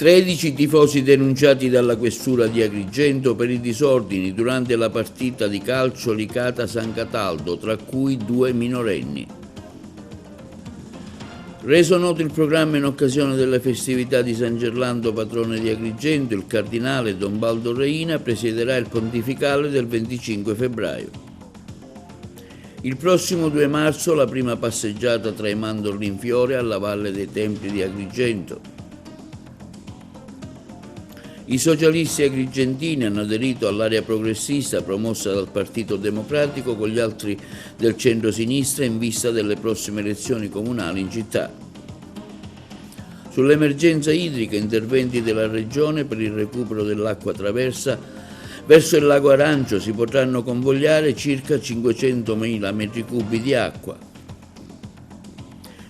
13 tifosi denunciati dalla questura di Agrigento per i disordini durante la partita di calcio Licata-San Cataldo, tra cui 2 minorenni. Reso noto il programma in occasione delle festività di San Gerlando, patrone di Agrigento, il cardinale Don Baldo Reina presiederà il pontificale del 25 febbraio. Il prossimo 2 marzo la prima passeggiata tra i mandorli in fiore alla Valle dei Templi di Agrigento. I socialisti agrigentini hanno aderito all'area progressista promossa dal Partito Democratico con gli altri del centro-sinistra in vista delle prossime elezioni comunali in città. Sull'emergenza idrica, interventi della Regione per il recupero dell'acqua traversa verso il lago Arancio si potranno convogliare circa 500.000 metri cubi di acqua.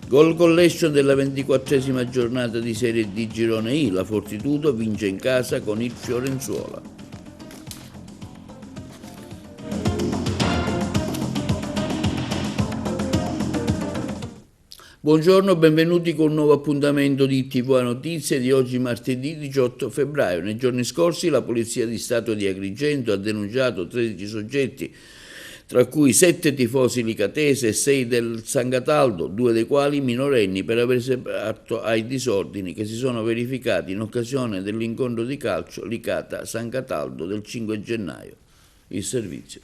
Goal collection della 24esima giornata di Serie D Girone I, la Fortitudo vince in casa con il Fiorenzuola. Buongiorno, benvenuti con un nuovo appuntamento di TV Notizie di oggi martedì 18 febbraio. Nei giorni scorsi la Polizia di Stato di Agrigento ha denunciato 13 soggetti, tra cui 7 tifosi licatesi e 6 del San Cataldo, 2 dei quali minorenni, per aver separato ai disordini che si sono verificati in occasione dell'incontro di calcio Licata-San Cataldo del 5 gennaio. Il servizio.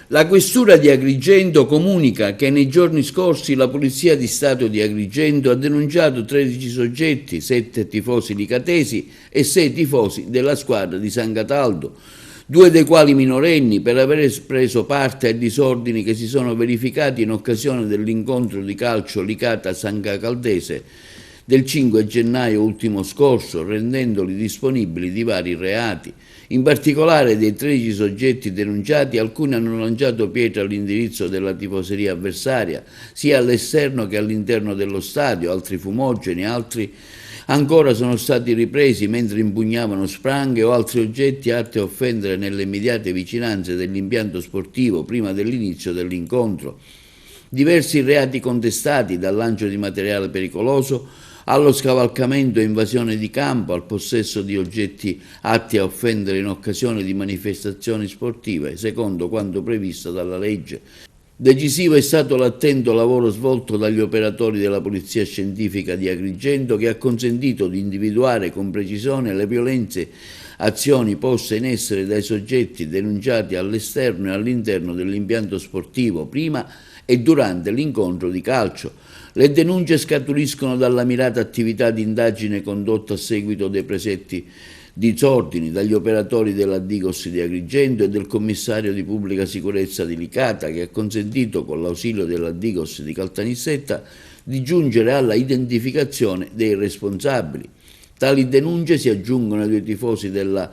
La questura di Agrigento comunica che nei giorni scorsi la Polizia di Stato di Agrigento ha denunciato 13 soggetti, 7 tifosi licatesi e 6 tifosi della squadra di San Cataldo, 2 dei quali minorenni, per aver preso parte ai disordini che si sono verificati in occasione dell'incontro di calcio Licata-San Caldese del 5 gennaio ultimo scorso, rendendoli disponibili di vari reati. In particolare, dei 13 soggetti denunciati, alcuni hanno lanciato pietre all'indirizzo della tifoseria avversaria, sia all'esterno che all'interno dello stadio, altri fumogeni, altri ancora sono stati ripresi mentre impugnavano spranghe o altri oggetti atti a offendere nelle immediate vicinanze dell'impianto sportivo prima dell'inizio dell'incontro. Diversi reati contestati, dal lancio di materiale pericoloso allo scavalcamento e invasione di campo, al possesso di oggetti atti a offendere in occasione di manifestazioni sportive, secondo quanto previsto dalla legge. Decisivo è stato l'attento lavoro svolto dagli operatori della Polizia Scientifica di Agrigento, che ha consentito di individuare con precisione le violenze azioni poste in essere dai soggetti denunciati all'esterno e all'interno dell'impianto sportivo prima e durante l'incontro di calcio. Le denunce scaturiscono dalla mirata attività di indagine condotta a seguito dei presetti disordini dagli operatori della Digos di Agrigento e del commissario di pubblica sicurezza di Licata, che ha consentito, con l'ausilio della Digos di Caltanissetta, di giungere alla identificazione dei responsabili. Tali denunce si aggiungono ai 2 tifosi della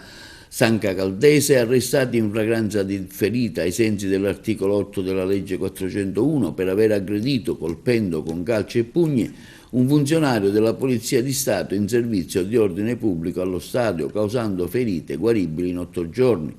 Sanca Caldese arrestati in flagranza di ferita ai sensi dell'articolo 8 della legge 401 per aver aggredito, colpendo con calci e pugni, un funzionario della Polizia di Stato in servizio di ordine pubblico allo stadio, causando ferite guaribili in 8 giorni.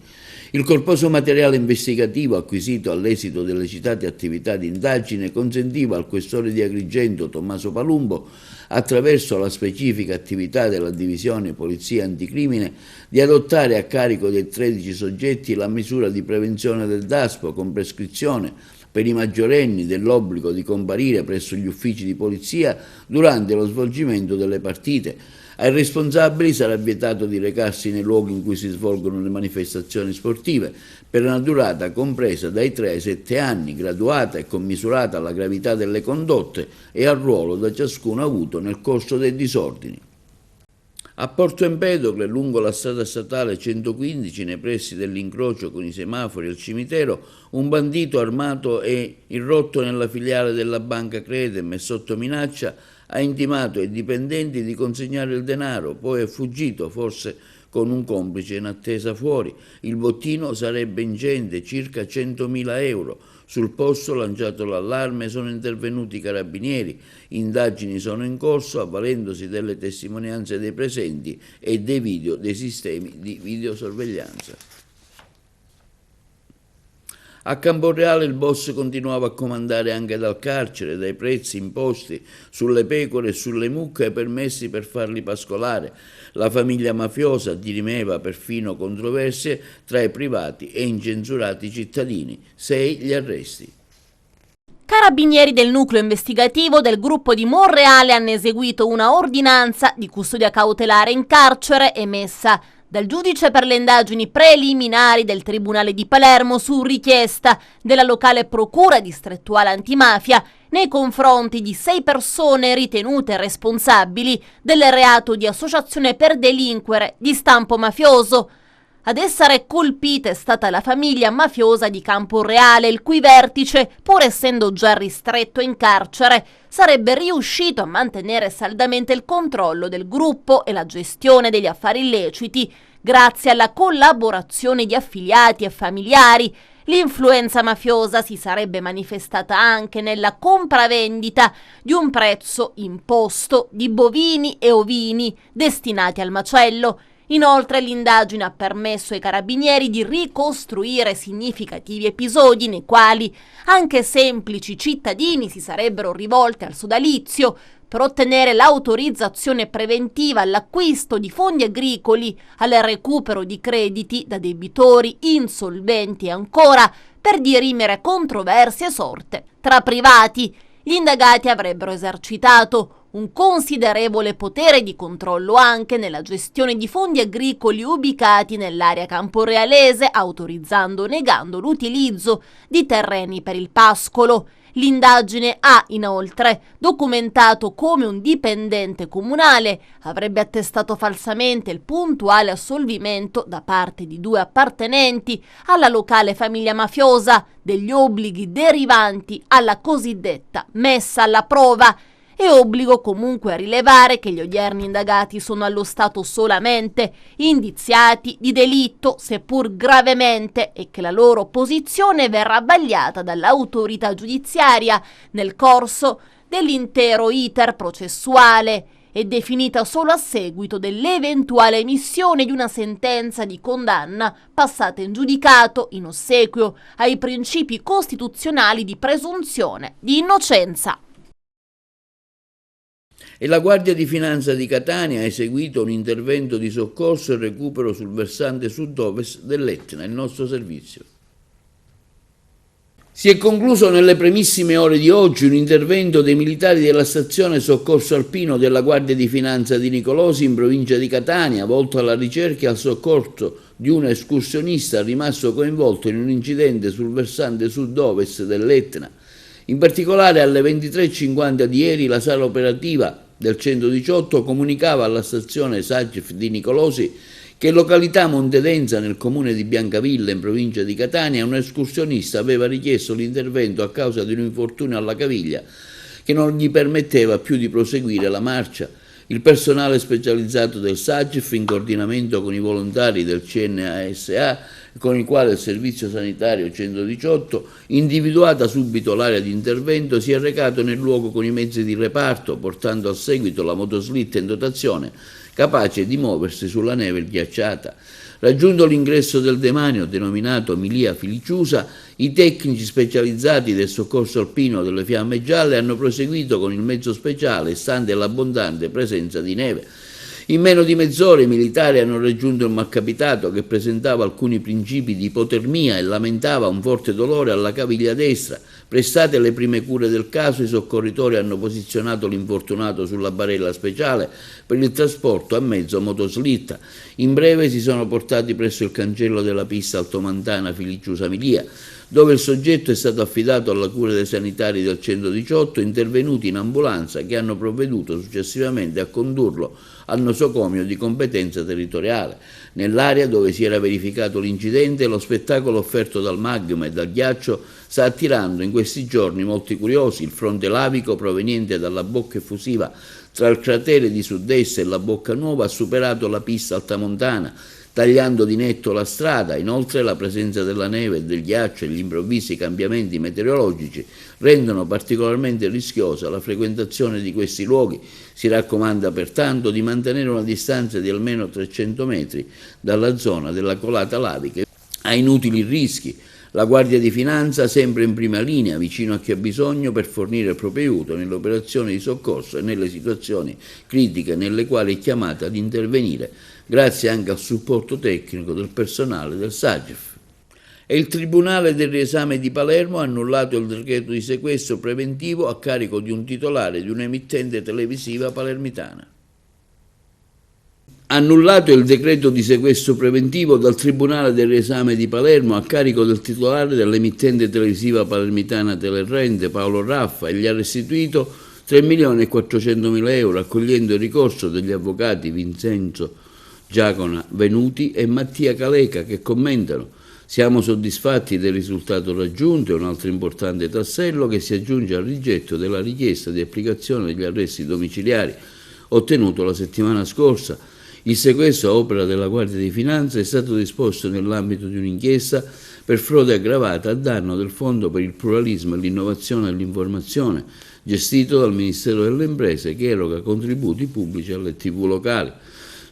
Il corposo materiale investigativo acquisito all'esito delle citate attività di indagine consentiva al questore di Agrigento, Tommaso Palumbo, attraverso la specifica attività della Divisione Polizia Anticrimine, di adottare a carico dei 13 soggetti la misura di prevenzione del DASPO con prescrizione per i maggiorenni dell'obbligo di comparire presso gli uffici di polizia durante lo svolgimento delle partite. Ai responsabili sarà vietato di recarsi nei luoghi in cui si svolgono le manifestazioni sportive per una durata compresa dai 3 ai 7 anni, graduata e commisurata alla gravità delle condotte e al ruolo da ciascuno avuto nel corso dei disordini. A Porto Empedocle, lungo la strada statale 115, nei pressi dell'incrocio con i semafori e il cimitero, un bandito armato e irrotto nella filiale della banca Credem e sotto minaccia ha intimato ai dipendenti di consegnare il denaro, poi è fuggito, forse con un complice in attesa fuori. Il bottino sarebbe ingente, circa 100.000 euro. Sul posto, lanciato l'allarme, sono intervenuti i carabinieri. Indagini sono in corso, avvalendosi delle testimonianze dei presenti e dei video dei sistemi di videosorveglianza. A Camporreale il boss continuava a comandare anche dal carcere, dai prezzi imposti sulle pecore e sulle mucche ai permessi per farli pascolare. La famiglia mafiosa dirimeva perfino controversie tra i privati e incensurati cittadini. 6 gli arresti. Carabinieri del nucleo investigativo del gruppo di Monreale hanno eseguito una ordinanza di custodia cautelare in carcere emessa dal giudice per le indagini preliminari del Tribunale di Palermo su richiesta della locale procura distrettuale antimafia nei confronti di 6 persone ritenute responsabili del reato di associazione per delinquere di stampo mafioso. Ad essere colpita è stata la famiglia mafiosa di Camporreale, il cui vertice, pur essendo già ristretto in carcere, sarebbe riuscito a mantenere saldamente il controllo del gruppo e la gestione degli affari illeciti grazie alla collaborazione di affiliati e familiari. L'influenza mafiosa si sarebbe manifestata anche nella compravendita di un prezzo imposto di bovini e ovini destinati al macello. Inoltre l'indagine ha permesso ai carabinieri di ricostruire significativi episodi nei quali anche semplici cittadini si sarebbero rivolti al sodalizio per ottenere l'autorizzazione preventiva all'acquisto di fondi agricoli, al recupero di crediti da debitori insolventi e ancora per dirimere controversie sorte tra privati. Gli indagati avrebbero esercitato un considerevole potere di controllo anche nella gestione di fondi agricoli ubicati nell'area camporrealese, autorizzando o negando l'utilizzo di terreni per il pascolo. L'indagine ha inoltre documentato come un dipendente comunale avrebbe attestato falsamente il puntuale assolvimento da parte di 2 appartenenti alla locale famiglia mafiosa degli obblighi derivanti alla cosiddetta messa alla prova. È obbligo comunque a rilevare che gli odierni indagati sono allo stato solamente indiziati di delitto, seppur gravemente, e che la loro posizione verrà vagliata dall'autorità giudiziaria nel corso dell'intero iter processuale e definita solo a seguito dell'eventuale emissione di una sentenza di condanna passata in giudicato in ossequio ai principi costituzionali di presunzione di innocenza. E la Guardia di Finanza di Catania ha eseguito un intervento di soccorso e recupero sul versante sud-ovest dell'Etna, il nostro servizio. Si è concluso nelle primissime ore di oggi un intervento dei militari della stazione Soccorso Alpino della Guardia di Finanza di Nicolosi in provincia di Catania, volto alla ricerca e al soccorso di un escursionista rimasto coinvolto in un incidente sul versante sud-ovest dell'Etna. In particolare alle 23:50 di ieri la sala operativa del 118 comunicava alla stazione SAGIF di Nicolosi che in località Montedensa, nel comune di Biancavilla, in provincia di Catania, un escursionista aveva richiesto l'intervento a causa di un infortunio alla caviglia che non gli permetteva più di proseguire la marcia. Il personale specializzato del SAGIF, in coordinamento con i volontari del CNASA, con il quale il Servizio Sanitario 118, individuata subito l'area di intervento, si è recato nel luogo con i mezzi di reparto, portando a seguito la motoslitta in dotazione, capace di muoversi sulla neve ghiacciata. Raggiunto l'ingresso del demanio, denominato Milia Filiciusa, i tecnici specializzati del soccorso alpino delle Fiamme Gialle hanno proseguito con il mezzo speciale, stante l'abbondante presenza di neve. In meno di mezz'ora i militari hanno raggiunto il malcapitato che presentava alcuni principi di ipotermia e lamentava un forte dolore alla caviglia destra. Prestate le prime cure del caso, i soccorritori hanno posizionato l'infortunato sulla barella speciale per il trasporto a mezzo motoslitta. In breve si sono portati presso il cancello della pista altomontana Filiciusa Milia, dove il soggetto è stato affidato alla cura dei sanitari del 118, intervenuti in ambulanza, che hanno provveduto successivamente a condurlo al nosocomio di competenza territoriale. Nell'area dove si era verificato l'incidente, lo spettacolo offerto dal magma e dal ghiaccio sta attirando in questi giorni molti curiosi. Il fronte lavico proveniente dalla bocca effusiva tra il cratere di sud-est e la Bocca Nuova ha superato la pista altamontana, tagliando di netto la strada. Inoltre la presenza della neve e del ghiaccio e gli improvvisi cambiamenti meteorologici rendono particolarmente rischiosa la frequentazione di questi luoghi. Si raccomanda pertanto di mantenere una distanza di almeno 300 metri dalla zona della colata lavica a inutili rischi. La Guardia di Finanza sempre in prima linea, vicino a chi ha bisogno per fornire il proprio aiuto nelle operazioni di soccorso e nelle situazioni critiche nelle quali è chiamata ad intervenire, grazie anche al supporto tecnico del personale del SAGEF. E il Tribunale del Riesame di Palermo ha annullato il decreto di sequestro preventivo a carico di un titolare di un'emittente televisiva palermitana. Annullato il decreto di sequestro preventivo dal Tribunale del Riesame di Palermo a carico del titolare dell'emittente televisiva palermitana Telerrente, Paolo Raffa, e gli ha restituito 3.400.000 euro, accogliendo il ricorso degli avvocati Vincenzo Giacona Venuti e Mattia Caleca, che commentano: siamo soddisfatti del risultato raggiunto, è un altro importante tassello che si aggiunge al rigetto della richiesta di applicazione degli arresti domiciliari ottenuto la settimana scorsa. Il sequestro a opera della Guardia di Finanza è stato disposto nell'ambito di un'inchiesta per frode aggravata a danno del Fondo per il Pluralismo e l'Innovazione e l'Informazione, gestito dal Ministero delle Imprese, che eroga contributi pubblici alle TV locali.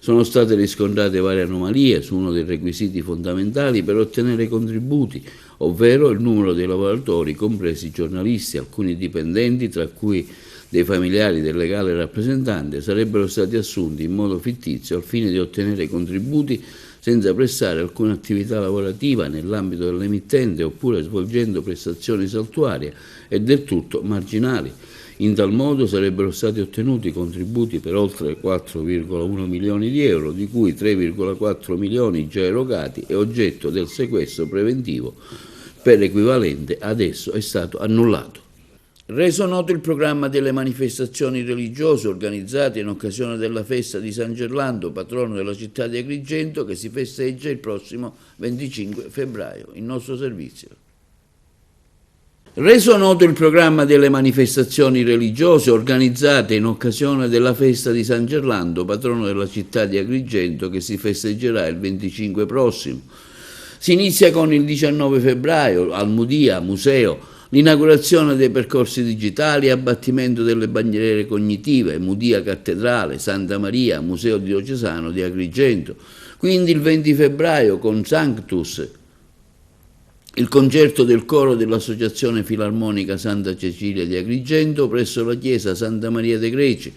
Sono state riscontrate varie anomalie su uno dei requisiti fondamentali per ottenere contributi, ovvero il numero dei lavoratori, compresi giornalisti, alcuni dipendenti, tra cui dei familiari del legale rappresentante, sarebbero stati assunti in modo fittizio al fine di ottenere contributi senza prestare alcuna attività lavorativa nell'ambito dell'emittente oppure svolgendo prestazioni saltuarie e del tutto marginali. In tal modo sarebbero stati ottenuti contributi per oltre 4,1 milioni di euro, di cui 3,4 milioni già erogati e oggetto del sequestro preventivo per equivalente adesso è stato annullato. Reso noto il programma delle manifestazioni religiose organizzate in occasione della festa di San Gerlando, patrono della città di Agrigento, che si festeggia il prossimo 25 febbraio. Il nostro servizio. Reso noto il programma delle manifestazioni religiose organizzate in occasione della festa di San Gerlando, patrono della città di Agrigento, che si festeggerà il 25 prossimo. Si inizia con il 19 febbraio al Mudia Museo, l'inaugurazione dei percorsi digitali e abbattimento delle bandiere cognitive, Mudia Cattedrale, Santa Maria, Museo Diocesano di Agrigento. Quindi il 20 febbraio con Sanctus, il concerto del coro dell'Associazione Filarmonica Santa Cecilia di Agrigento presso la chiesa Santa Maria dei Greci.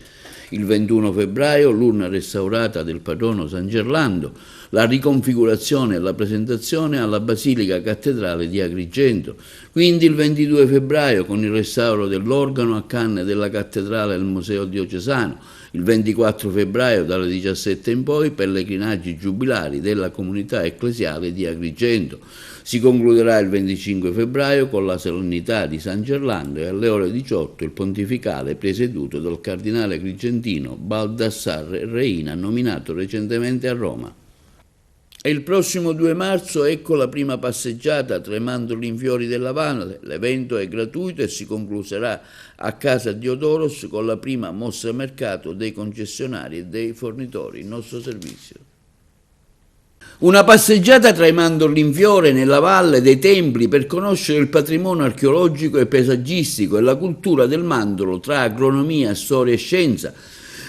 Il 21 febbraio l'urna restaurata del patrono San Gerlando, la riconfigurazione e la presentazione alla Basilica Cattedrale di Agrigento. Quindi il 22 febbraio con il restauro dell'organo a canne della cattedrale del Museo Diocesano. Il 24 febbraio dalle 17 in poi pellegrinaggi giubilari della comunità ecclesiale di Agrigento. Si concluderà il 25 febbraio con la solennità di San Gerlando e alle ore 18 il pontificale presieduto dal cardinale agrigentino Baldassarre Reina, nominato recentemente a Roma. E il prossimo 2 marzo ecco la prima passeggiata tra i mandorli in fiori della valle. L'evento è gratuito e si concluderà a Casa Diodoros con la prima mostra mercato dei concessionari e dei fornitori, il nostro servizio. Una passeggiata tra i mandorli in fiore nella Valle dei Templi per conoscere il patrimonio archeologico e paesaggistico e la cultura del mandorlo tra agronomia, storia e scienza.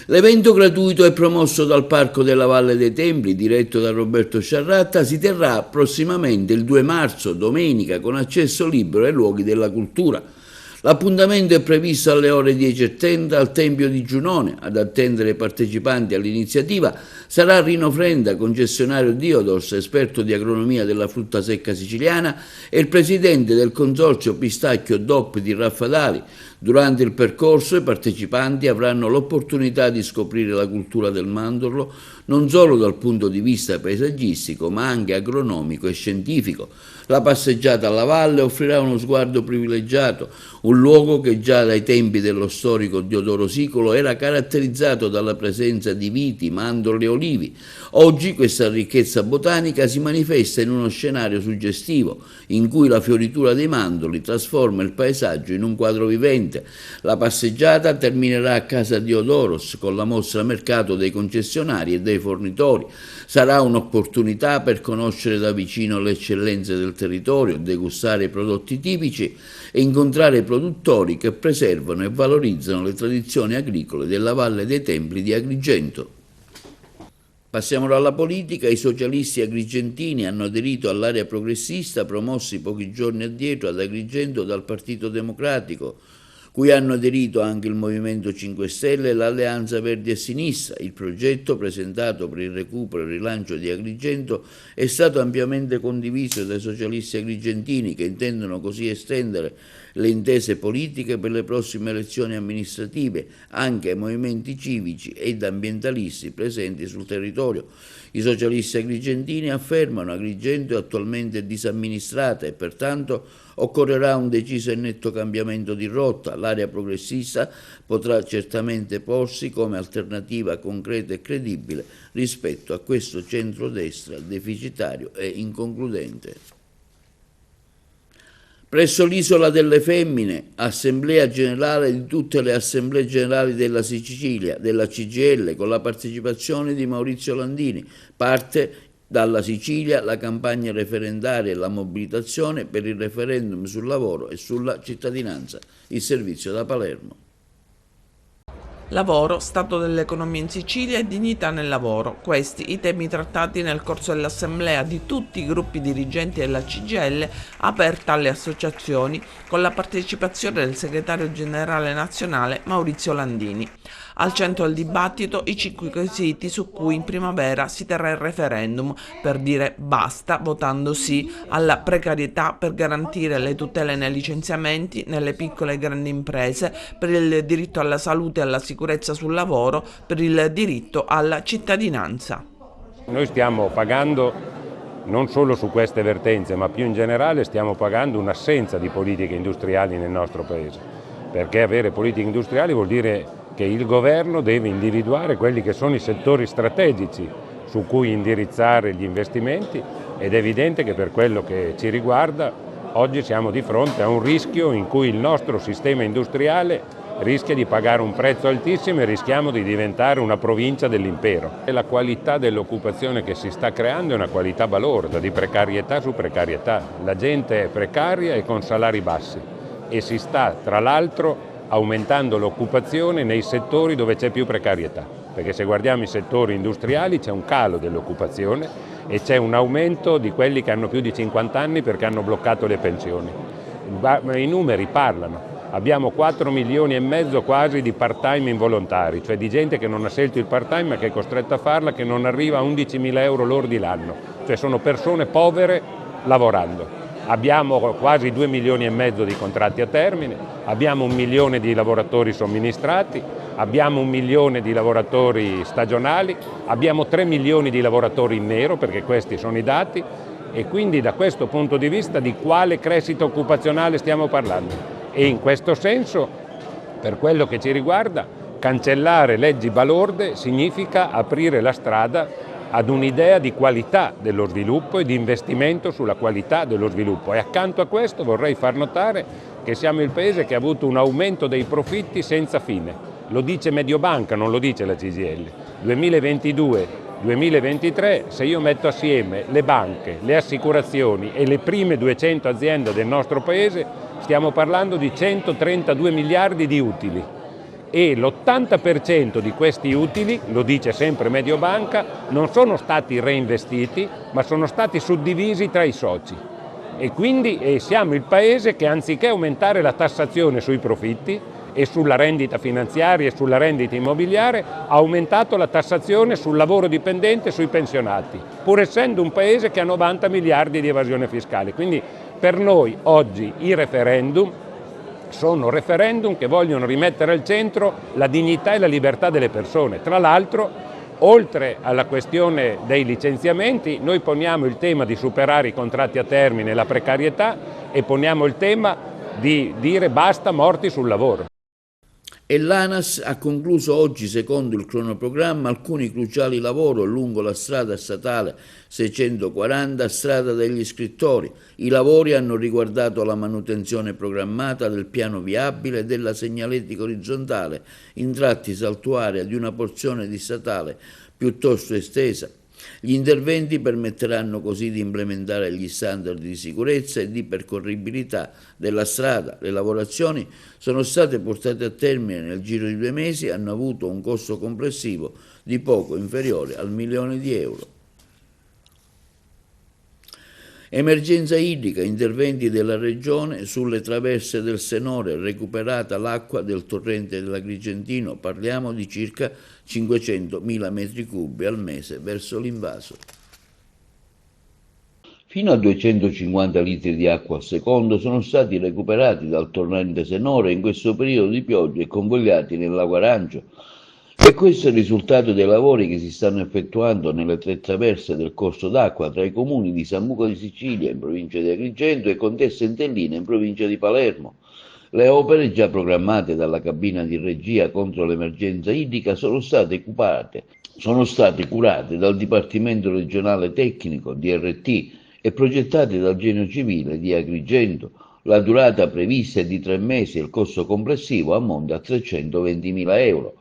L'evento gratuito è promosso dal Parco della Valle dei Templi, diretto da Roberto Sciarratta, si terrà prossimamente il 2 marzo, domenica, con accesso libero ai luoghi della cultura. L'appuntamento è previsto alle ore 10:30 al Tempio di Giunone. Ad attendere i partecipanti all'iniziativa sarà Rino Frenda, concessionario Diodors, esperto di agronomia della frutta secca siciliana, e il presidente del consorzio Pistacchio DOP di Raffadali. Durante il percorso i partecipanti avranno l'opportunità di scoprire la cultura del mandorlo non solo dal punto di vista paesaggistico ma anche agronomico e scientifico. La passeggiata alla valle offrirà uno sguardo privilegiato, un luogo che già dai tempi dello storico Diodoro Sicolo era caratterizzato dalla presenza di viti, mandorli e olivi. Oggi questa ricchezza botanica si manifesta in uno scenario suggestivo, in cui la fioritura dei mandorli trasforma il paesaggio in un quadro vivente. La passeggiata terminerà a Casa Diodoros con la mostra mercato dei concessionari e dei fornitori. Sarà un'opportunità per conoscere da vicino le eccellenze del territorio, degustare i prodotti tipici e incontrare produttori che preservano e valorizzano le tradizioni agricole della Valle dei Templi di Agrigento. Passiamo dalla politica. I socialisti agrigentini hanno aderito all'area progressista promossi pochi giorni addietro ad Agrigento dal Partito Democratico, cui hanno aderito anche il Movimento 5 Stelle e l'Alleanza Verdi e Sinistra. Il progetto, presentato per il recupero e il rilancio di Agrigento, è stato ampiamente condiviso dai socialisti agrigentini, che intendono così estendere le intese politiche per le prossime elezioni amministrative anche ai movimenti civici ed ambientalisti presenti sul territorio. I socialisti agrigentini affermano che Agrigento è attualmente disamministrata e pertanto occorrerà un deciso e netto cambiamento di rotta. L'area progressista potrà certamente porsi come alternativa concreta e credibile rispetto a questo centrodestra deficitario e inconcludente. Presso l'Isola delle Femmine, assemblea generale di tutte le assemblee generali della Sicilia, della CGIL, con la partecipazione di Maurizio Landini. Parte dalla Sicilia la campagna referendaria e la mobilitazione per il referendum sul lavoro e sulla cittadinanza. Il servizio da Palermo. Lavoro, stato dell'economia in Sicilia e dignità nel lavoro. Questi i temi trattati nel corso dell'assemblea di tutti i gruppi dirigenti della CGIL aperta alle associazioni, con la partecipazione del segretario generale nazionale Maurizio Landini. Al centro del dibattito i 5 quesiti su cui in primavera si terrà il referendum per dire basta, votando sì alla precarietà, per garantire le tutele nei licenziamenti, nelle piccole e grandi imprese, per il diritto alla salute e alla sicurezza sul lavoro, per il diritto alla cittadinanza. Noi stiamo pagando, non solo su queste vertenze, ma più in generale stiamo pagando un'assenza di politiche industriali nel nostro Paese, perché avere politiche industriali vuol dire che il governo deve individuare quelli che sono i settori strategici su cui indirizzare gli investimenti, ed è evidente che per quello che ci riguarda oggi siamo di fronte a un rischio in cui il nostro sistema industriale rischia di pagare un prezzo altissimo e rischiamo di diventare una provincia dell'impero. E la qualità dell'occupazione che si sta creando è una qualità balorda, di precarietà su precarietà. La gente è precaria e con salari bassi e si sta, tra l'altro, aumentando l'occupazione nei settori dove c'è più precarietà, perché se guardiamo i settori industriali c'è un calo dell'occupazione e c'è un aumento di quelli che hanno più di 50 anni perché hanno bloccato le pensioni. I numeri parlano, abbiamo 4 milioni e mezzo quasi di part-time involontari, cioè di gente che non ha scelto il part-time ma che è costretta a farla, che non arriva a 11.000 euro lordi l'anno, cioè sono persone povere lavorando. Abbiamo quasi 2 milioni e mezzo di contratti a termine, abbiamo 1 milione di lavoratori somministrati, abbiamo 1 milione di lavoratori stagionali, abbiamo 3 milioni di lavoratori in nero, perché questi sono i dati, e quindi da questo punto di vista di quale crescita occupazionale stiamo parlando? E in questo senso, per quello che ci riguarda, cancellare leggi balorde significa aprire la strada ad un'idea di qualità dello sviluppo e di investimento sulla qualità dello sviluppo. E accanto a questo vorrei far notare che siamo il paese che ha avuto un aumento dei profitti senza fine. Lo dice Mediobanca, non lo dice la CGIL. 2022-2023, se io metto assieme le banche, le assicurazioni e le prime 200 aziende del nostro paese, stiamo parlando di 132 miliardi di utili. E l'80% di questi utili, lo dice sempre Mediobanca, non sono stati reinvestiti, ma sono stati suddivisi tra i soci. E quindi siamo il paese che, anziché aumentare la tassazione sui profitti e sulla rendita finanziaria e sulla rendita immobiliare, ha aumentato la tassazione sul lavoro dipendente e sui pensionati, pur essendo un paese che ha 90 miliardi di evasione fiscale. Quindi per noi oggi i referendum sono referendum che vogliono rimettere al centro la dignità e la libertà delle persone. Tra l'altro, oltre alla questione dei licenziamenti, noi poniamo il tema di superare i contratti a termine e la precarietà e poniamo il tema di dire basta morti sul lavoro. E l'ANAS ha concluso oggi, secondo il cronoprogramma, alcuni cruciali lavori lungo la strada statale 640, strada degli Scrittori. I lavori hanno riguardato la manutenzione programmata del piano viabile e della segnaletica orizzontale in tratti saltuaria di una porzione di statale piuttosto estesa. Gli interventi permetteranno così di implementare gli standard di sicurezza e di percorribilità della strada. Le lavorazioni sono state portate a termine nel giro di 2 mesi e hanno avuto un costo complessivo di poco inferiore al €1.000.000. Emergenza idrica, interventi della Regione sulle traverse del Senore, recuperata l'acqua del torrente dell'Agrigentino, parliamo di circa 500.000 metri cubi al mese verso l'invaso. Fino a 250 litri di acqua al secondo sono stati recuperati dal torrente Senore in questo periodo di pioggia e convogliati nel lago Arancio. E questo è il risultato dei lavori che si stanno effettuando nelle 3 traverse del corso d'acqua tra i comuni di Sambuco di Sicilia in provincia di Agrigento e Contessa Entellina in provincia di Palermo. Le opere già programmate dalla cabina di regia contro l'emergenza idrica sono state curate dal Dipartimento Regionale Tecnico DRT e progettate dal Genio Civile di Agrigento. La durata prevista è di 3 mesi e il costo complessivo ammonta a €320.000.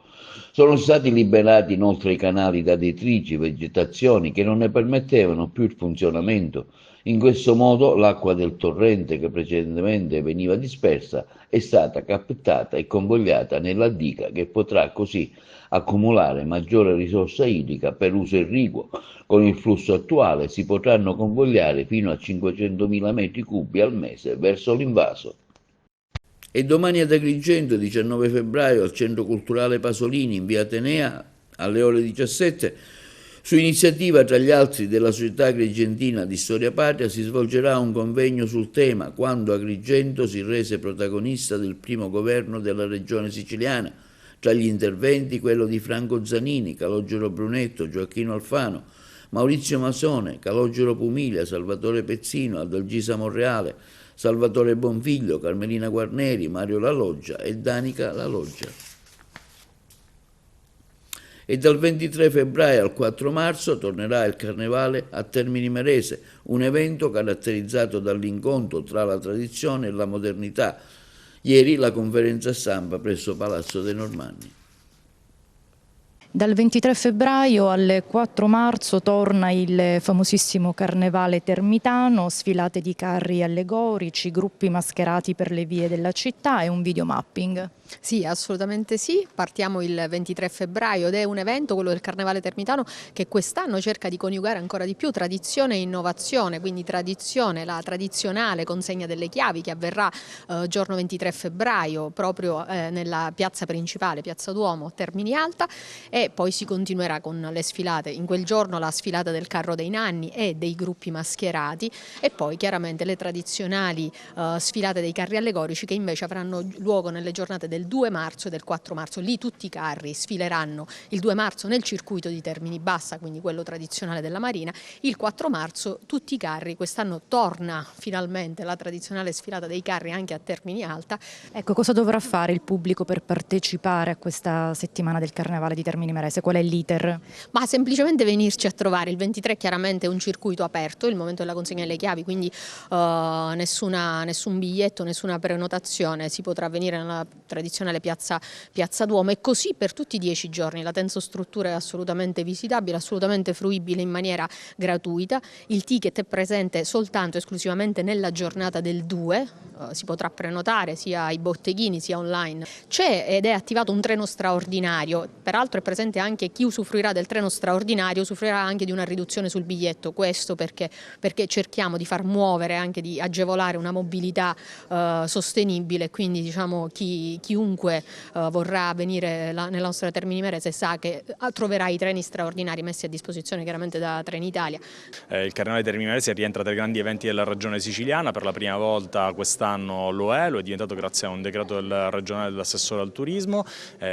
Sono stati liberati inoltre i canali da detrici, vegetazioni che non ne permettevano più il funzionamento. In questo modo l'acqua del torrente che precedentemente veniva dispersa è stata captata e convogliata nella diga che potrà così accumulare maggiore risorsa idrica per uso irriguo. Con il flusso attuale si potranno convogliare fino a 500.000 metri cubi al mese verso l'invaso. E domani ad Agrigento, 19 febbraio, al Centro Culturale Pasolini, in via Atenea, alle ore 17, su iniziativa tra gli altri della Società Agrigentina di Storia Patria, si svolgerà un convegno sul tema «Quando Agrigento si rese protagonista del primo governo della regione siciliana». Tra gli interventi quello di Franco Zanini, Calogero Brunetto, Gioacchino Alfano, Maurizio Masone, Calogero Pumiglia, Salvatore Pezzino, Adalgisa Monreale, Salvatore Bonfiglio, Carmelina Guarneri, Mario La Loggia e Danica La Loggia. E dal 23 febbraio al 4 marzo tornerà il Carnevale a Termini Imerese, un evento caratterizzato dall'incontro tra la tradizione e la modernità. Ieri la conferenza stampa presso Palazzo dei Normanni. Dal 23 febbraio al 4 marzo torna il famosissimo Carnevale Termitano, sfilate di carri allegorici, gruppi mascherati per le vie della città e un videomapping. Sì, assolutamente sì. Partiamo il 23 febbraio ed è un evento, quello del Carnevale Termitano, che quest'anno cerca di coniugare ancora di più tradizione e innovazione, quindi tradizione, la tradizionale consegna delle chiavi che avverrà giorno 23 febbraio proprio nella piazza principale, Piazza Duomo, Termini Alta, e poi si continuerà con le sfilate. In quel giorno la sfilata del carro dei nanni e dei gruppi mascherati e poi chiaramente le tradizionali sfilate dei carri allegorici che invece avranno luogo nelle giornate del 2 marzo e del 4 marzo. Lì tutti i carri sfileranno il 2 marzo nel circuito di Termini Bassa, quindi quello tradizionale della Marina. Il 4 marzo tutti i carri, quest'anno torna finalmente la tradizionale sfilata dei carri anche a Termini Alta. Ecco, cosa dovrà fare il pubblico per partecipare a questa settimana del Carnevale di Termini Imerese? Qual è l'iter? Ma semplicemente venirci a trovare. Il 23 chiaramente è un circuito aperto, il momento della consegna delle chiavi, quindi nessun biglietto, nessuna prenotazione, si potrà venire nella tradizionale Piazza Duomo e così per tutti i 10 giorni. La tensostruttura è assolutamente visitabile, assolutamente fruibile in maniera gratuita. Il ticket è presente soltanto esclusivamente nella giornata del 2, si potrà prenotare sia ai botteghini sia online. C'è ed è attivato un treno straordinario, peraltro è presente anche chi usufruirà del treno straordinario, usufruirà anche di una riduzione sul biglietto, questo perché cerchiamo di far muovere, anche di agevolare una mobilità sostenibile, quindi diciamo chiunque vorrà venire nella nostra Termini Imerese sa che troverà i treni straordinari messi a disposizione chiaramente da Trenitalia. Il Carnevale Termini Imerese rientra tra i grandi eventi della regione siciliana, per la prima volta quest'anno lo è diventato grazie a un decreto del regionale dell'assessore al turismo,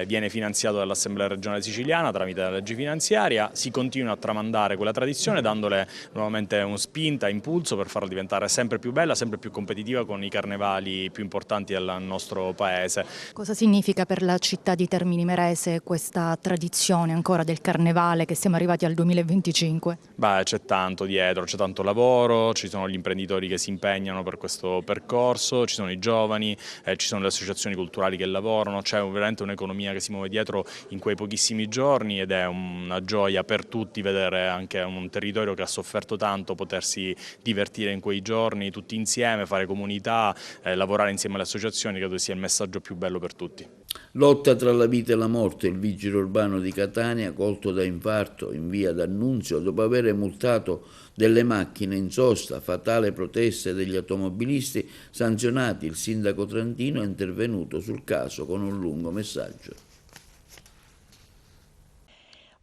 viene finanziato dall'Assemblea regionale siciliana tramite la legge finanziaria, si continua a tramandare quella tradizione dandole nuovamente un spinta, impulso per farla diventare sempre più bella, sempre più competitiva con i carnevali più importanti del nostro paese. Cosa significa per la città di Termini Imerese questa tradizione ancora del Carnevale che siamo arrivati al 2025? Beh, c'è tanto dietro, c'è tanto lavoro, ci sono gli imprenditori che si impegnano per questo percorso, ci sono i giovani, ci sono le associazioni culturali che lavorano, c'è veramente un'economia che si muove dietro in quei pochissimi prossimi giorni ed è una gioia per tutti vedere anche un territorio che ha sofferto tanto potersi divertire in quei giorni tutti insieme, fare comunità, lavorare insieme alle associazioni, credo sia il messaggio più bello per tutti. Lotta tra la vita e la morte, il vigile urbano di Catania colto da infarto in via D'Annunzio dopo aver multato delle macchine in sosta, fatale protesta degli automobilisti sanzionati. Il sindaco trentino è intervenuto sul caso con un lungo messaggio.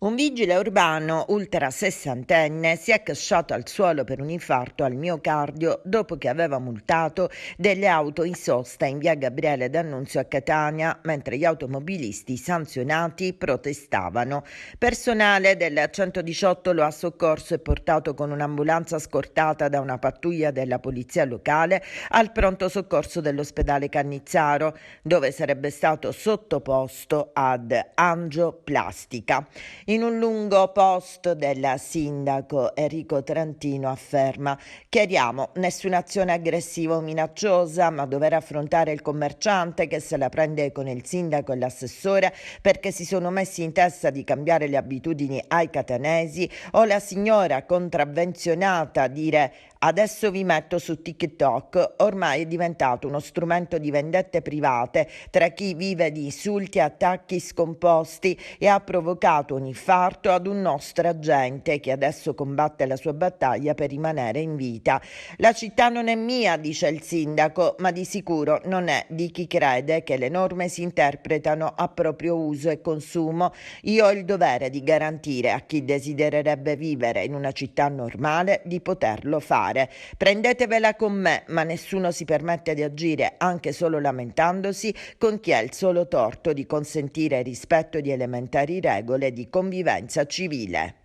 Un vigile urbano ultra sessantenne si è casciato al suolo per un infarto al miocardio dopo che aveva multato delle auto in sosta in via Gabriele D'Annunzio a Catania, mentre gli automobilisti sanzionati protestavano. Personale del 118 lo ha soccorso e portato con un'ambulanza scortata da una pattuglia della polizia locale al pronto soccorso dell'ospedale Cannizzaro, dove sarebbe stato sottoposto ad angioplastica. In un lungo post del sindaco Enrico Trentino afferma: chiariamo, nessuna azione aggressiva o minacciosa, ma dover affrontare il commerciante che se la prende con il sindaco e l'assessore perché si sono messi in testa di cambiare le abitudini ai catanesi, o la signora contravvenzionata dire adesso vi metto su TikTok, ormai è diventato uno strumento di vendette private tra chi vive di insulti e attacchi scomposti e ha provocato un infarto ad un nostro agente che adesso combatte la sua battaglia per rimanere in vita. La città non è mia, dice il sindaco, ma di sicuro non è di chi crede che le norme si interpretano a proprio uso e consumo. Io ho il dovere di garantire a chi desidererebbe vivere in una città normale di poterlo fare. Prendetevela con me, ma nessuno si permette di agire anche solo lamentandosi con chi ha il solo torto di consentire il rispetto di elementari regole di convivenza civile.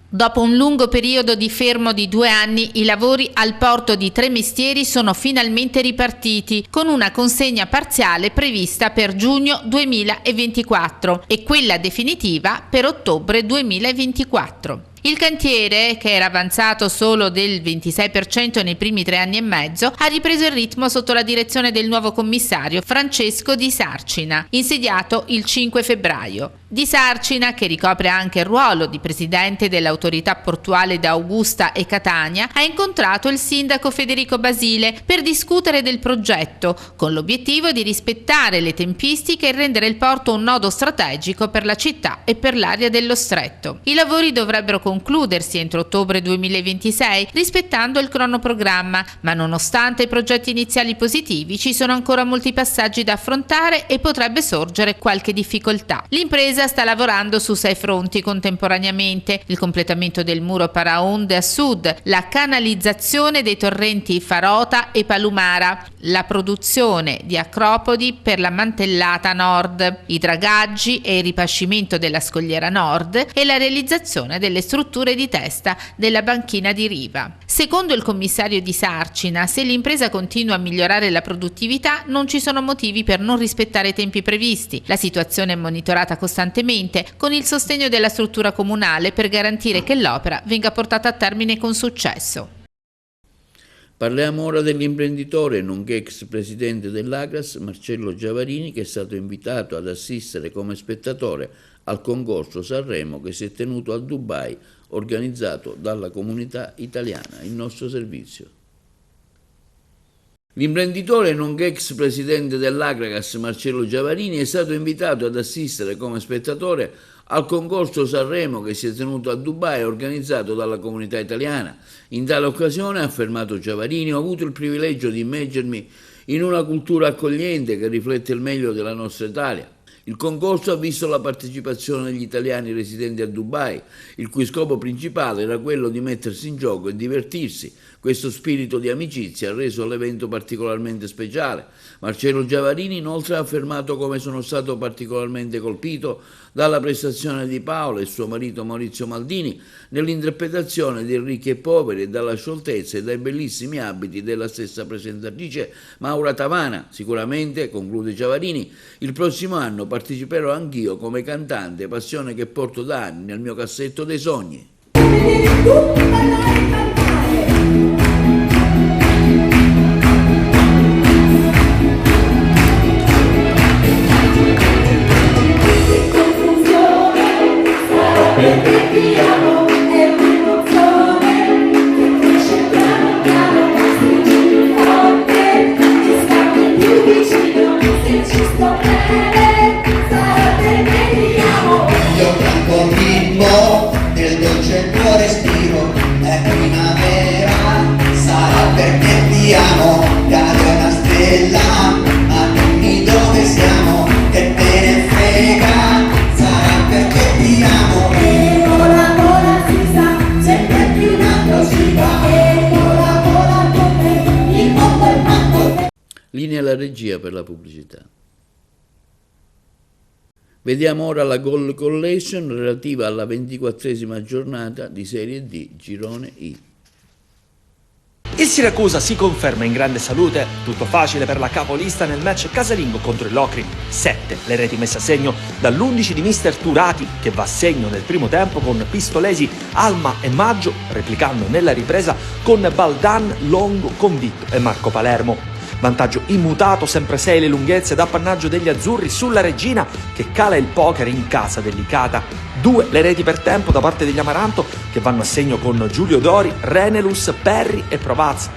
Dopo un lungo periodo di fermo di 2 anni, i lavori al porto di Tremestieri sono finalmente ripartiti, con una consegna parziale prevista per giugno 2024 e quella definitiva per ottobre 2024. Il cantiere, che era avanzato solo del 26% nei primi 3 anni e mezzo, ha ripreso il ritmo sotto la direzione del nuovo commissario Francesco Di Sarcina, insediato il 5 febbraio. Di Sarcina, che ricopre anche il ruolo di presidente dell'autorità portuale d'Augusta e Catania, ha incontrato il sindaco Federico Basile per discutere del progetto, con l'obiettivo di rispettare le tempistiche e rendere il porto un nodo strategico per la città e per l'area dello Stretto. I lavori dovrebbero concludersi entro ottobre 2026, rispettando il cronoprogramma, ma nonostante i progetti iniziali positivi ci sono ancora molti passaggi da affrontare e potrebbe sorgere qualche difficoltà. L'impresa sta lavorando su 6 fronti contemporaneamente: il completamento del muro paraonde a sud, la canalizzazione dei torrenti Farota e Palumara, la produzione di acropodi per la mantellata nord, i dragaggi e il ripascimento della scogliera nord e la realizzazione delle strutture di testa della banchina di riva. Secondo il commissario Di Sarcina, se l'impresa continua a migliorare la produttività, non ci sono motivi per non rispettare i tempi previsti. La situazione è monitorata costantemente con il sostegno della struttura comunale per garantire che l'opera venga portata a termine con successo. Parliamo ora dell'imprenditore, nonché ex presidente dell'Agras, Marcello Giavarini, che è stato invitato ad assistere come spettatore al concorso Sanremo che si è tenuto a Dubai, organizzato dalla comunità italiana. Il nostro servizio. L'imprenditore, nonché ex presidente dell'Agragas, Marcello Giavarini, è stato invitato ad assistere come spettatore al concorso Sanremo che si è tenuto a Dubai, organizzato dalla comunità italiana. In tale occasione, ha affermato Giavarini, ho avuto il privilegio di immergermi in una cultura accogliente che riflette il meglio della nostra Italia. Il concorso ha visto la partecipazione degli italiani residenti a Dubai, il cui scopo principale era quello di mettersi in gioco e divertirsi. Questo spirito di amicizia ha reso l'evento particolarmente speciale. Marcello Giavarini inoltre ha affermato come sono stato particolarmente colpito dalla prestazione di Paola e suo marito Maurizio Maldini nell'interpretazione di Ricchi e Poveri e dalla scioltezza e dai bellissimi abiti della stessa presentatrice Maura Tavana. Sicuramente, conclude Giavarini, il prossimo anno parteciperò anch'io come cantante, passione che porto da anni nel mio cassetto dei sogni. Linea alla regia per la pubblicità. Vediamo ora la goal collation relativa alla 24esima giornata di Serie D Girone I. Il Siracusa si conferma in grande salute, tutto facile per la capolista nel match casalingo contro il Locri. 7 le reti messe a segno dall'11 di mister Turati, che va a segno nel primo tempo con Pistolesi, Alma e Maggio, replicando nella ripresa con Baldan, Longo, Convitto e Marco Palermo. Vantaggio immutato, sempre 6 le lunghezze d'appannaggio degli azzurri sulla Regina, che cala il poker in casa dell'Icata. 2 le reti per tempo da parte degli Amaranto, che vanno a segno con Giulio Dori, Renelus, Perri e Provazzi.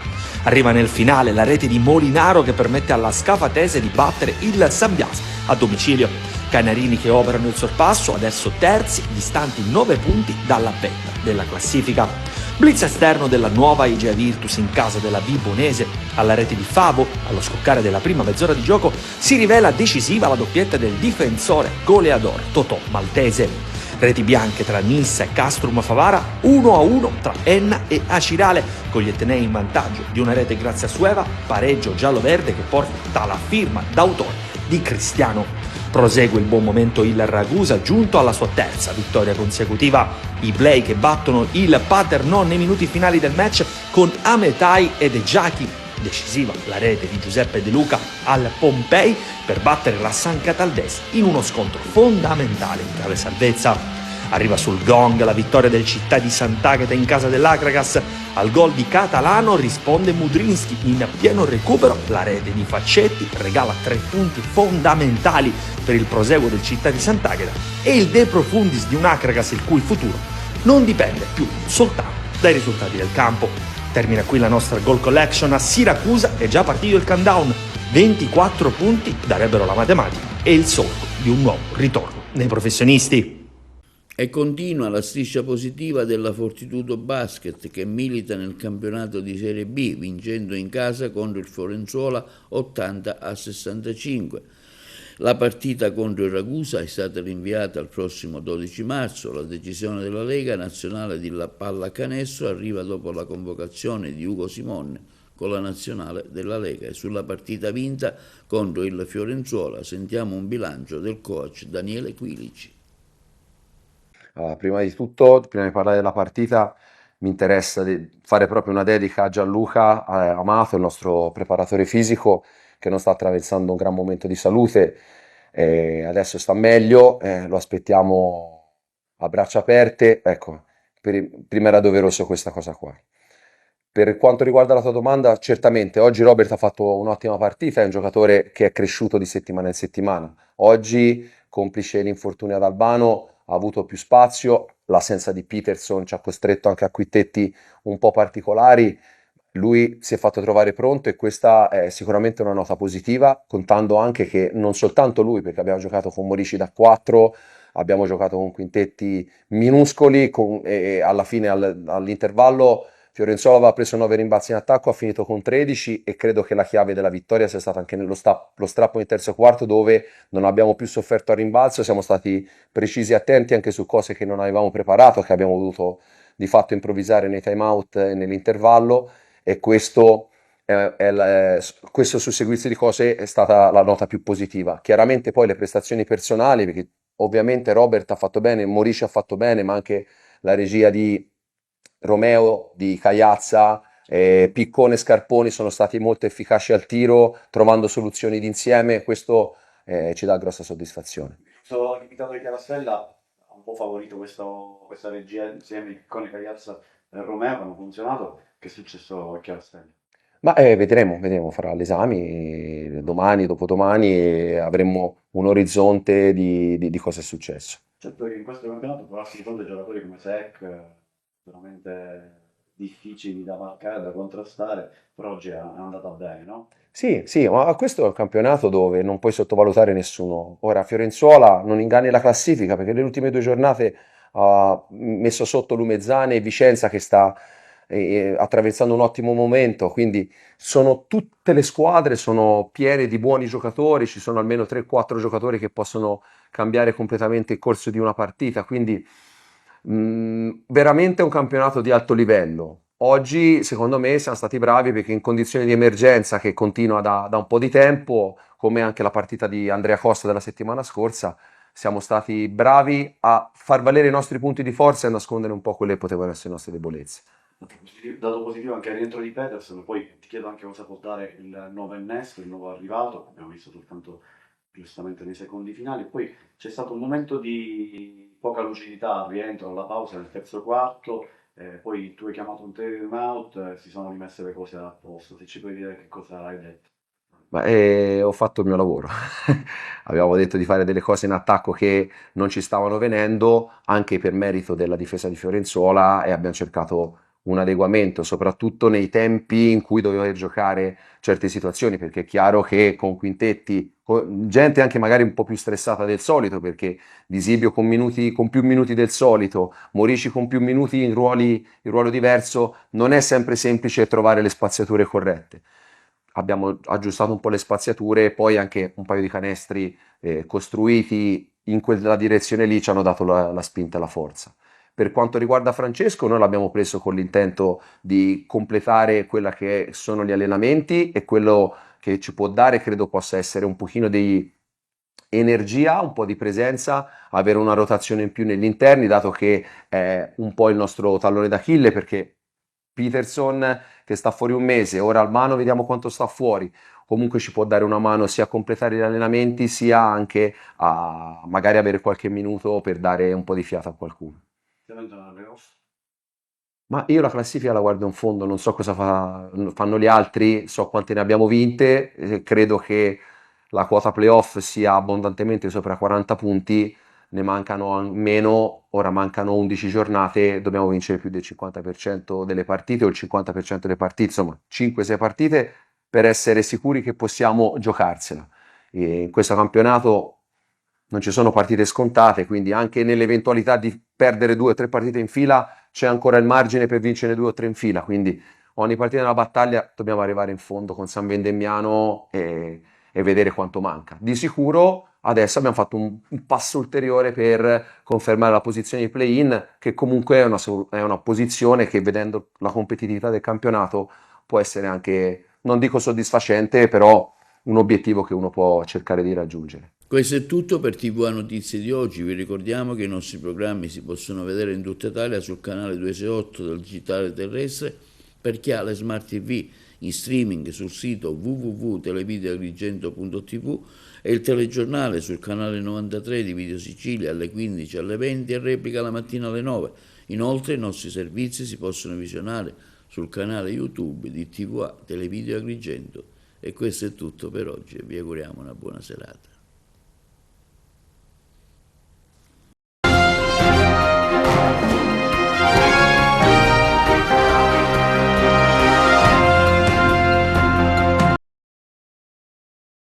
Arriva nel finale la rete di Molinaro, che permette alla Scafatese di battere il San Biase a domicilio. Canarini che operano il sorpasso, adesso terzi, distanti 9 punti dalla vetta della classifica. Blitz esterno della nuova Igea Virtus in casa della Vibonese. Alla rete di Favo, allo scoccare della prima mezz'ora di gioco, si rivela decisiva la doppietta del difensore goleador Totò Maltese. Reti bianche tra Nissa e Castrum Favara, 1-1 tra Enna e Acirale, con gli Etnei in vantaggio di una rete grazie a Sueva, pareggio giallo-verde che porta la firma d'autore di Cristiano. Prosegue il buon momento il Ragusa, giunto alla sua terza vittoria consecutiva. I Blay che battono il Paternò nei minuti finali del match con Ametai ed Egiachi. Decisiva la rete di Giuseppe De Luca al Pompei per battere la San Cataldese in uno scontro fondamentale in chiave salvezza. Arriva sul gong la vittoria del Città di Sant'Agata in casa dell'Acragas. Al gol di Catalano risponde Mudrinski in pieno recupero. La rete di Faccetti regala 3 punti fondamentali per il proseguo del Città di Sant'Agata e il de profundis di un Acragas il cui futuro non dipende più soltanto dai risultati del campo. Termina qui la nostra goal collection. A Siracusa è già partito il countdown. 24 punti darebbero la matematica e il solco di un nuovo ritorno nei professionisti. E continua la striscia positiva della Fortitudo Basket, che milita nel campionato di Serie B, vincendo in casa contro il Fiorenzuola 80-65. La partita contro il Ragusa è stata rinviata al prossimo 12 marzo. La decisione della Lega Nazionale di Pallacanestro arriva dopo la convocazione di Ugo Simon con la nazionale della Lega. E sulla partita vinta contro il Fiorenzuola sentiamo un bilancio del coach Daniele Quilici. Prima di tutto, prima di parlare della partita, mi interessa fare proprio una dedica a Gianluca Amato, il nostro preparatore fisico, che non sta attraversando un gran momento di salute. Adesso sta meglio, lo aspettiamo a braccia aperte. Ecco, prima era doveroso questa cosa qua. Per quanto riguarda la tua domanda, certamente oggi Robert ha fatto un'ottima partita, è un giocatore che è cresciuto di settimana in settimana. Oggi, complice l'infortunio ad Albano, ha avuto più spazio, l'assenza di Peterson ci ha costretto anche a quintetti un po' particolari. Lui si è fatto trovare pronto e questa è sicuramente una nota positiva, contando anche che non soltanto lui, perché abbiamo giocato con Morici da 4, abbiamo giocato con quintetti minuscoli e alla fine all'intervallo Fiorenzuola aveva preso 9 rimbalzi in attacco, ha finito con 13 e credo che la chiave della vittoria sia stata anche lo strappo in terzo quarto, dove non abbiamo più sofferto al rimbalzo, siamo stati precisi e attenti anche su cose che non avevamo preparato, che abbiamo dovuto di fatto improvvisare nei time out e nell'intervallo, e questo susseguirsi di cose è stata la nota più positiva. Chiaramente poi le prestazioni personali, perché ovviamente Robert ha fatto bene, Morici ha fatto bene, ma anche la regia di Romeo, di Cagliazza, Piccone e Scarponi sono stati molto efficaci al tiro, trovando soluzioni d'insieme. Questo ci dà grossa soddisfazione. Il capitano di Chiarastella ha un po' favorito questa regia insieme di Piccone, Cagliazza e Romeo, hanno funzionato. Che è successo a Chiarastella? Ma vedremo, farà gli esami domani, dopodomani, e avremo un orizzonte di cosa è successo. Certo che in questo campionato trovarsi di fronte a giocatori come Sec, veramente difficili da marcare, da contrastare, però oggi è andata bene, no? Sì, ma questo è un campionato dove non puoi sottovalutare nessuno. Ora, Fiorenzuola non inganni la classifica, perché nelle ultime 2 giornate ha messo sotto Lumezzane e Vicenza, che sta attraversando un ottimo momento, quindi tutte le squadre sono piene di buoni giocatori, ci sono almeno 3-4 giocatori che possono cambiare completamente il corso di una partita, quindi veramente un campionato di alto livello. Oggi, secondo me, siamo stati bravi perché in condizioni di emergenza che continua da un po' di tempo, come anche la partita di Andrea Costa della settimana scorsa, siamo stati bravi a far valere i nostri punti di forza e a nascondere un po' quelle che potevano essere le nostre debolezze. Dato positivo anche il rientro di Peterson, poi ti chiedo anche cosa può dare il nuovo innesto, il nuovo arrivato, abbiamo visto soltanto giustamente nei secondi finali, poi c'è stato un momento di poca lucidità al rientro, alla pausa nel terzo quarto, poi tu hai chiamato un time out e si sono rimesse le cose a posto, se ci puoi dire che cosa hai detto. Ho fatto il mio lavoro. Avevamo detto di fare delle cose in attacco che non ci stavano venendo, anche per merito della difesa di Fiorenzuola, e abbiamo cercato un adeguamento, soprattutto nei tempi in cui doveva giocare certe situazioni, perché è chiaro che con quintetti, gente anche magari un po' più stressata del solito, perché Di Sibio con più minuti del solito, Morici con più minuti in ruolo diverso, non è sempre semplice trovare le spaziature corrette. Abbiamo aggiustato un po' le spaziature e poi anche un paio di canestri costruiti in quella direzione lì ci hanno dato la spinta e la forza. Per quanto riguarda Francesco, noi l'abbiamo preso con l'intento di completare quella che sono gli allenamenti, e quello che ci può dare credo possa essere un pochino di energia, un po' di presenza, avere una rotazione in più negli interni, dato che è un po' il nostro tallone d'Achille, perché Peterson che sta fuori un mese, ora Albano vediamo quanto sta fuori, comunque ci può dare una mano sia a completare gli allenamenti sia anche a magari avere qualche minuto per dare un po' di fiato a qualcuno. Ma io la classifica la guardo in fondo, non so cosa fanno gli altri, so quante ne abbiamo vinte, credo che la quota playoff sia abbondantemente sopra 40 punti, ne mancano meno, ora mancano 11 giornate, dobbiamo vincere più del 50% delle partite o il 50% delle partite, insomma 5-6 partite per essere sicuri che possiamo giocarsela. E in questo campionato non ci sono partite scontate, quindi anche nell'eventualità di perdere 2 o 3 partite in fila c'è ancora il margine per vincere 2 o 3 in fila, quindi ogni partita nella battaglia dobbiamo arrivare in fondo con San Vendemmiano e vedere quanto manca. Di sicuro adesso abbiamo fatto un passo ulteriore per confermare la posizione di play-in, che comunque è una posizione che, vedendo la competitività del campionato, può essere anche, non dico soddisfacente, però un obiettivo che uno può cercare di raggiungere. Questo è tutto per TVA Notizie di oggi. Vi ricordiamo che i nostri programmi si possono vedere in tutta Italia sul canale 268 del digitale terrestre, per chi ha le smart TV in streaming sul sito www.televideoagrigento.tv e il telegiornale sul canale 93 di Video Sicilia alle 15, alle 20 e replica la mattina alle 9. Inoltre i nostri servizi si possono visionare sul canale YouTube di TVA Televideo Agrigento. E questo è tutto per oggi e vi auguriamo una buona serata.